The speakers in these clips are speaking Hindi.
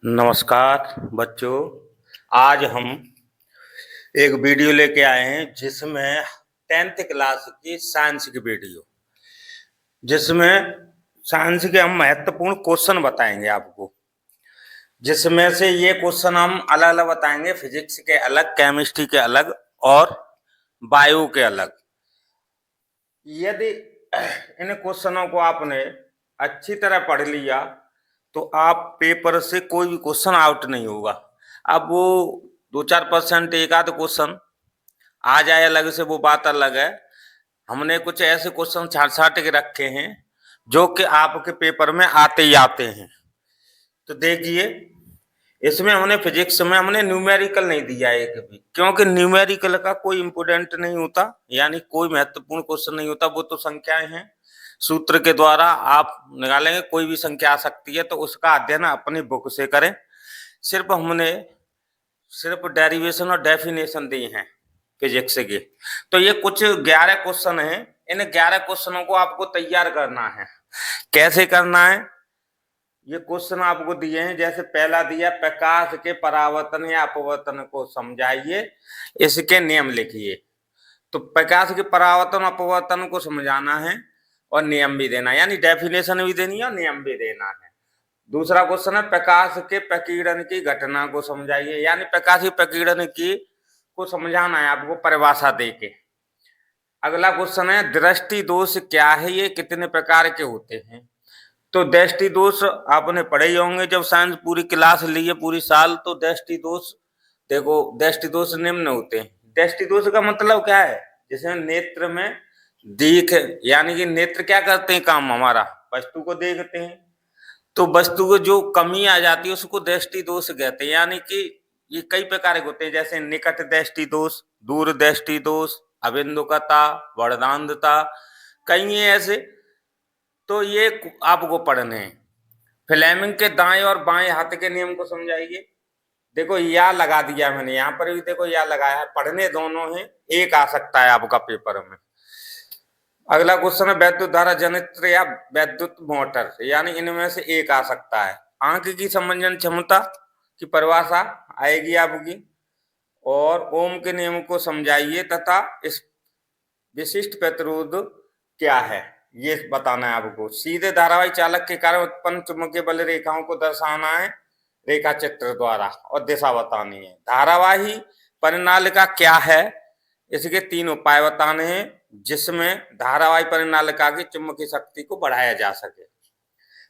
नमस्कार बच्चों। आज हम एक वीडियो लेके आए हैं जिसमें 10th क्लास की साइंस की वीडियो, जिसमें साइंस के हम महत्वपूर्ण क्वेश्चन बताएंगे आपको। जिसमें से ये क्वेश्चन हम अलग अलग बताएंगे, फिजिक्स के अलग, केमिस्ट्री के अलग और बायो के अलग। यदि इन क्वेश्चनों को आपने अच्छी तरह पढ़ लिया तो आप पेपर से कोई भी क्वेश्चन आउट नहीं होगा। अब वो 2-4% एक आध क्वेश्चन आ जाए अलग से, वो बात अलग है। हमने कुछ ऐसे क्वेश्चन छाट छाट के रखे हैं जो कि आपके पेपर में आते ही आते हैं। तो देखिए, इसमें हमने फिजिक्स में हमने न्यूमेरिकल नहीं दिया है एक भी, क्योंकि न्यूमेरिकल का कोई इंपोर्टेंट नहीं होता, यानी कोई महत्वपूर्ण क्वेश्चन नहीं होता। वो तो संख्याएं हैं, सूत्र के द्वारा आप निकालेंगे, कोई भी संख्या आ सकती है, तो उसका अध्ययन अपनी बुक से करें। सिर्फ हमने डेरिवेशन और डेफिनेशन दी हैं फिजिक्स के। तो ये कुछ 11 क्वेश्चन हैं। इन 11 क्वेश्चनों को आपको तैयार करना है। कैसे करना है? ये क्वेश्चन आपको दिए हैं, जैसे पहला दिया, प्रकाश के परावर्तन या अपवर्तन को समझाइए, इसके नियम लिखिए। तो प्रकाश के परावर्तन अपवर्तन को समझाना है और नियम भी देना है, यानी डेफिनेशन भी देनी है और नियम भी देना है। दूसरा क्वेश्चन है, प्रकाश के प्रकीर्णन की घटना को समझाइए, यानी प्रकाश के प्रकीर्णन की को समझाना है आपको परिभाषा देके। अगला क्वेश्चन है, दृष्टि दोष क्या है, ये कितने प्रकार के होते हैं? तो दृष्टि दोष आपने पढ़े ही होंगे जब साइंस पूरी क्लास ली है पूरी साल। तो दृष्टि दोष देखो, दृष्टि दोष निम्न होते हैं। दृष्टि दोष का मतलब क्या है? जिसमें नेत्र में देख, यानी कि नेत्र क्या करते हैं काम हमारा, वस्तु को देखते हैं, तो वस्तु को जो कमी आ जाती है उसको दृष्टि दोष कहते हैं। यानी कि ये कई प्रकार के होते हैं, जैसे निकट दृष्टि दोष, दूर दृष्टि दोष, अबिंदुकता, वर्धांधता, कई है ऐसे। तो ये आपको पढ़ने हैं। फ्लेमिंग के दाएं और बाएं हाथ के नियम को समझाइए। देखो या लगा दिया मैंने, यहाँ पर भी देखो या लगाया है, पढ़ने दोनों हैं, एक आ सकता है आपका पेपर में। अगला क्वेश्चन है, विद्युत धारा जनित्र या विद्युत मोटर, यानी इनमें से एक आ सकता है। आंख की समंजन क्षमता की परिभाषा आएगी आपकी, और ओम के नियम को समझाइए तथा इस विशिष्ट प्रतिरोध क्या है ये बताना है आपको। सीधे धारावाही चालक के कारण उत्पन्न चुंबकीय बल रेखाओं को दर्शाना है रेखा चित्र द्वारा, और दिशा बतानी है। धारावाही परिनालिका क्या है, इसके 3 उपाय बताने हैं जिसमें धारावाही परिनालिका की चुंबकीय शक्ति को बढ़ाया जा सके।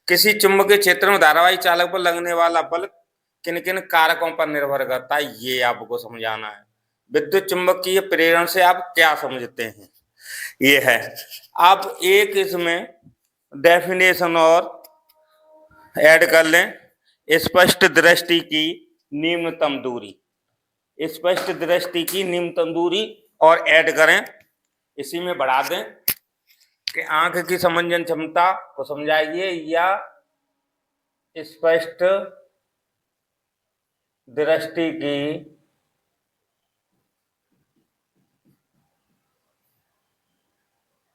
किसी चुंबकीय क्षेत्र में धारावाही चालक पर लगने वाला बल किन किन कारकों पर निर्भर करता है, ये आपको समझाना है। विद्युत चुंबकीय प्रेरण से आप क्या समझते हैं, ये है। आप एक इसमें डेफिनेशन और ऐड कर लें, स्पष्ट दृष्टि की न्यूनतम दूरी, स्पष्ट दृष्टि की न्यूनतम दूरी और ऐड करें, इसी में बढ़ा दें कि आंख की समंजन क्षमता को समझाइए या स्पष्ट दृष्टि की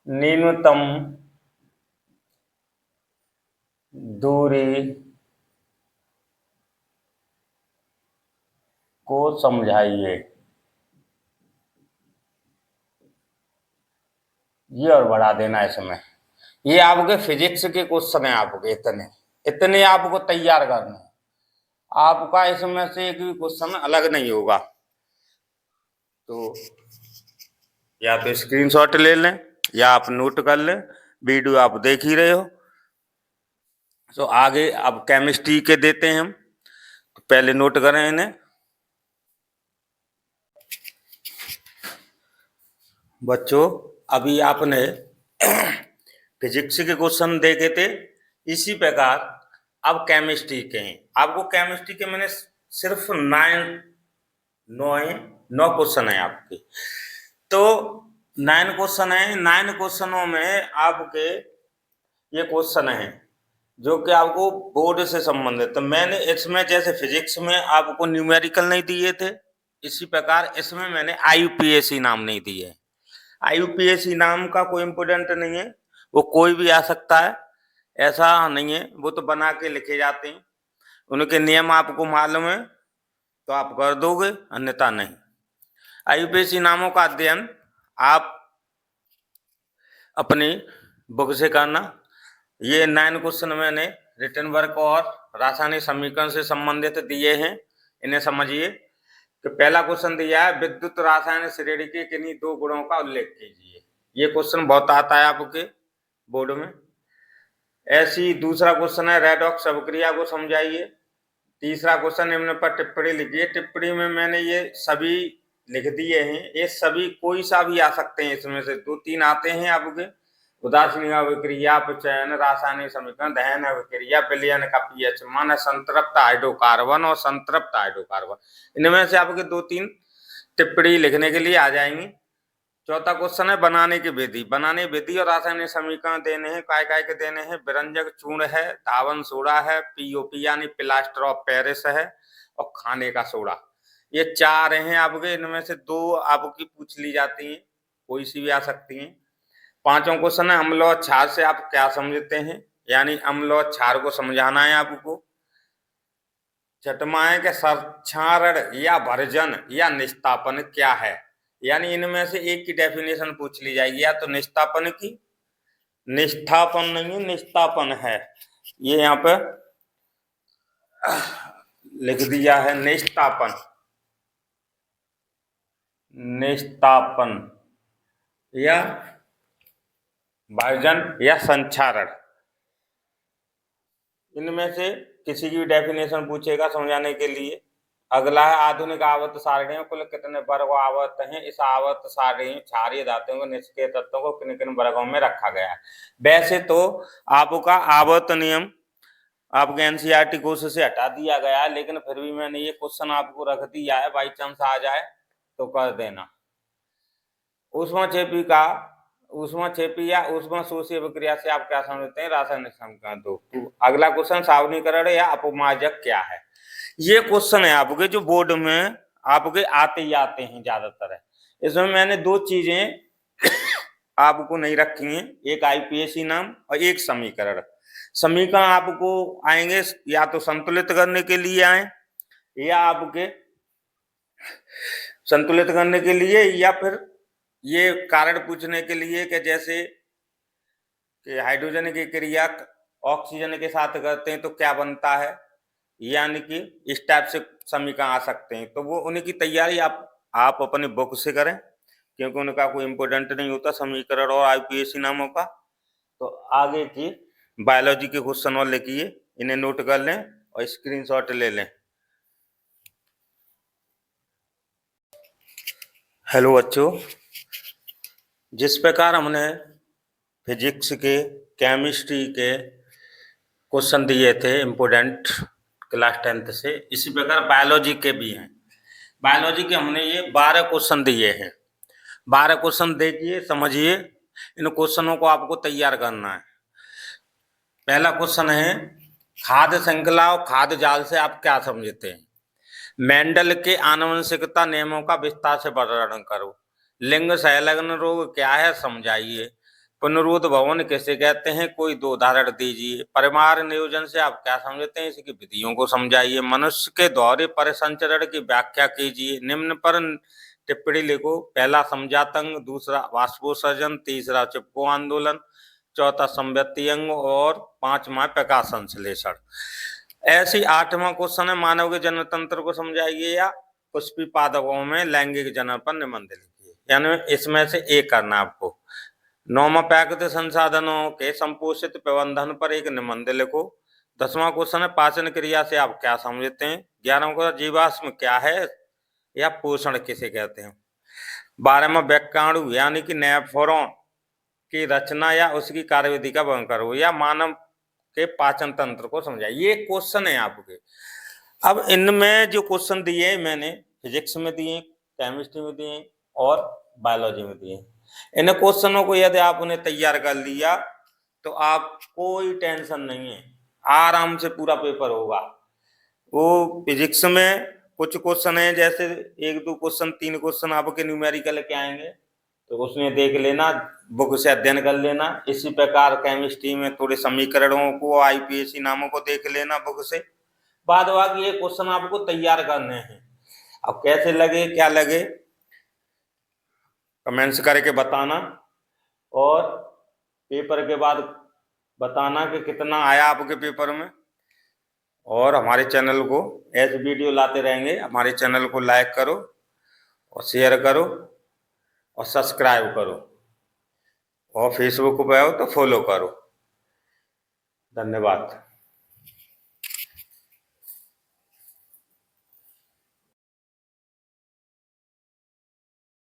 न्यूनतम दूरी को समझाइए। ये और बढ़ा देना इसमें। ये आपके फिजिक्स के क्वेश्चन है, आपके इतने इतने आपको तैयार करने हैं। आपका इसमें से एक भी क्वेश्चन अलग नहीं होगा। तो या तो स्क्रीनशॉट ले लें या आप नोट कर लें, वीडियो आप देख ही रहे हो। तो आगे अब केमिस्ट्री के देते हैं हम, तो पहले नोट करें इन्हें। बच्चों, अभी आपने फिजिक्स के क्वेश्चन देखे थे, इसी प्रकार अब केमिस्ट्री के हैं। आपको केमिस्ट्री के मैंने सिर्फ 9 क्वेश्चन है आपके। तो 9 क्वेश्चन है, 9 क्वेश्चनों में आपके ये क्वेश्चन है जो कि आपको बोर्ड से संबंधित। तो मैंने इसमें जैसे फिजिक्स में आपको न्यूमेरिकल नहीं दिए थे, इसी प्रकार इसमें मैंने आईयूपीएसी नाम नहीं दिए है। आईयूपीएसी नाम का कोई इम्पोर्टेंट नहीं है, वो कोई भी आ सकता है, ऐसा नहीं है, वो तो बना के लिखे जाते हैं। उनके नियम आपको मालूम है तो आप कर दोगे, अन्यथा नहीं। आईयूपीएसी नामों का अध्ययन आप अपनी बुक से करना। ये 9 क्वेश्चन मैंने रिटन वर्क और रासायनिक समीकरण से संबंधित दिए हैं, इन्हें समझिए। कि पहला क्वेश्चन दिया है, विद्युत रासायनिक श्रेणी के किन्हीं 2 गुणों का उल्लेख कीजिए। ये क्वेश्चन बहुत आता है आपके बोर्ड में। ऐसी दूसरा क्वेश्चन है, रेडॉक्स अभिक्रिया को समझाइए। तीसरा क्वेश्चन, निम्न पर टिप्पणी लिखिए। टिप्पणी में मैंने ये सभी लिख दिए हैं, ये सभी कोई सा भी आ सकते हैं, इसमें से 2-3 आते हैं आपके। उदासीन अभिक्रिया, अपचयन, रासायनिक समीकरण, दहन अभिक्रिया, विलयन का पीएच मान, संतृप्त हाइड्रोकार्बन और संतृप्त हाइड्रोकार्बन, इनमें से आपके 2-3 टिप्पणी लिखने के लिए आ जाएंगी। चौथा क्वेश्चन है, बनाने की विधि। बनाने विधि और रासायनिक समीकरण देने हैं, काय काय के देने हैं। विरंजक चूर्ण है, धावन सोडा है, पीओपी यानी प्लास्टर ऑफ पेरिस है, और खाने का सोडा। ये 4 हैं आपके, इनमें से 2 आपकी पूछ ली जाती हैं, कोई सी भी आ सकती हैं। पांचवा क्वेश्चन है, अम्ल और क्षार से आप क्या समझते हैं, यानी अम्ल और क्षार को समझाना है आपको। छठवां है कि क्षारण या भर्जन या निस्तापन क्या है, यानी इनमें से एक की डेफिनेशन पूछ ली जाएगी, या तो निस्तापन की, निष्ठापन नहीं है, निस्तापन है, ये यहाँ पे लिख दिया है, निस्तापन, निस्तापन या भर्जन या संक्षारण, इनमें से किसी की डेफिनेशन पूछेगा समझाने के लिए। अगला है, आधुनिक आवर्त सारणी में कुल कितने वर्ग आवर्त हैं। इस आवर्त सारणी क्षारीय धातुओं को निष्क्रिय तत्वों को किन किन वर्गों में रखा गया है। वैसे तो आपका आवर्त नियम आपके एनसीईआरटी कोर्स से हटा दिया गया है, लेकिन फिर भी मैंने ये क्वेश्चन आपको रख दिया है, बाई चांस आ जाए तो कर देना। ऊष्माक्षेपी का, ऊष्माक्षेपी या ऊष्माशोषी अभिक्रिया से आप क्या समझते हैं, रासायनिक समीकरण। तो अगला क्वेश्चन, सावनीकरण या अपमार्जक क्या है। ये क्वेश्चन है आपके जो बोर्ड में आपके आते ही आते हैं ज्यादातर है। इसमें मैंने 2 चीजें आपको नहीं रखी हैं, एक आईपीएसी नाम और एक समीकरण। समीकरण आपको आएंगे या तो संतुलित करने के लिए आए, या आपके संतुलित करने के लिए, या फिर ये कारण पूछने के लिए कि जैसे कि हाइड्रोजन की क्रिया ऑक्सीजन के साथ करते हैं तो क्या बनता है, यानी कि इस टाइप से समीकरण आ सकते हैं। तो वो उनकी तैयारी आप अपने बुक से करें, क्योंकि उनका कोई इम्पोर्टेंट नहीं होता समीकरण और आईपीएसी नामों का। तो आगे की बायोलॉजी के क्वेश्चन और लिखिए, इन्हें नोट कर लें और स्क्रीनशॉट ले लें। हेलो बच्चों, जिस प्रकार हमने फिजिक्स के, केमिस्ट्री के क्वेश्चन दिए थे इम्पोर्टेंट क्लास 10th से, इसी प्रकार बायोलॉजी के भी हैं। बायोलॉजी के हमने ये 12 क्वेश्चन दिए हैं। 12 क्वेश्चन देखिए, समझिए, इन क्वेश्चनों को आपको तैयार करना है। पहला क्वेश्चन है, खाद्य श्रृंखला और खाद्य जाल से आप क्या समझते हैं। मेंडल के आनुवंशिकता नियमों का विस्तार से वर्णन करो। लिंग संलग्न रोग क्या है, समझाइए। पुनरुद्ध भवन किसे कहते हैं, कोई 2 उदाहरण दीजिए। परिवार नियोजन से आप क्या समझते हैं, इसकी विधियों को समझाइए। मनुष्य के दोहरे परिसंचरण की व्याख्या कीजिए। निम्न पर टिप्पणी लिखो। पहला समझातंग, दूसरा वाष्पोत्सर्जन, तीसरा चिपको आंदोलन, चौथा संव्यक्ति अंग और 5वां प्रकाश संश्लेषण। ऐसी 8वां क्वेश्चन है, मानव के जनन तंत्र को समझाइए या पुष्पी पादपों में लैंगिक जनन पर निबंध लिखिए, यानी इसमें से एक करना आपको। 9वां प्राकृतिक संसाधनों के संपोषित प्रबंधन पर एक निबंध लिखो। 10वां क्वेश्चन है, पाचन क्रिया से आप क्या समझते हैं। 11वां क्वेश्चन, जीवाश्म क्या है या पोषण किसे कहते हैं। 12वां वैक्याणु यानी कि नेफ्रॉन की रचना या उसकी कार्यविधि का वर्णन करो, या मानव के पाचन तंत्र को समझाइए। ये क्वेश्चन है आपके। अब इनमें जो क्वेश्चन दिए मैंने फिजिक्स में दिए, केमिस्ट्री में दिए और बायोलॉजी में दिए, इन क्वेश्चनों को यदि आपने तैयार कर लिया तो आप कोई टेंशन नहीं है, आराम से पूरा पेपर होगा। वो फिजिक्स में कुछ क्वेश्चन है, जैसे 1-2 क्वेश्चन, 3 क्वेश्चन आपके न्यूमेरिकल के आएंगे, तो उसमें देख लेना, बुक से अध्ययन कर लेना। इसी प्रकार केमिस्ट्री में थोड़े समीकरणों को, आईपीएसी नामों को देख लेना बुक से, बाद बाकी ये क्वेश्चन आपको तैयार करने हैं। अब कैसे लगे क्या लगे कमेंट्स करके बताना, और पेपर के बाद बताना कि कितना आया आपके पेपर में। और हमारे चैनल को ऐसे वीडियो लाते रहेंगे, हमारे चैनल को लाइक करो और शेयर करो और सब्सक्राइब करो, और फेसबुक पे हो तो फॉलो करो। धन्यवाद।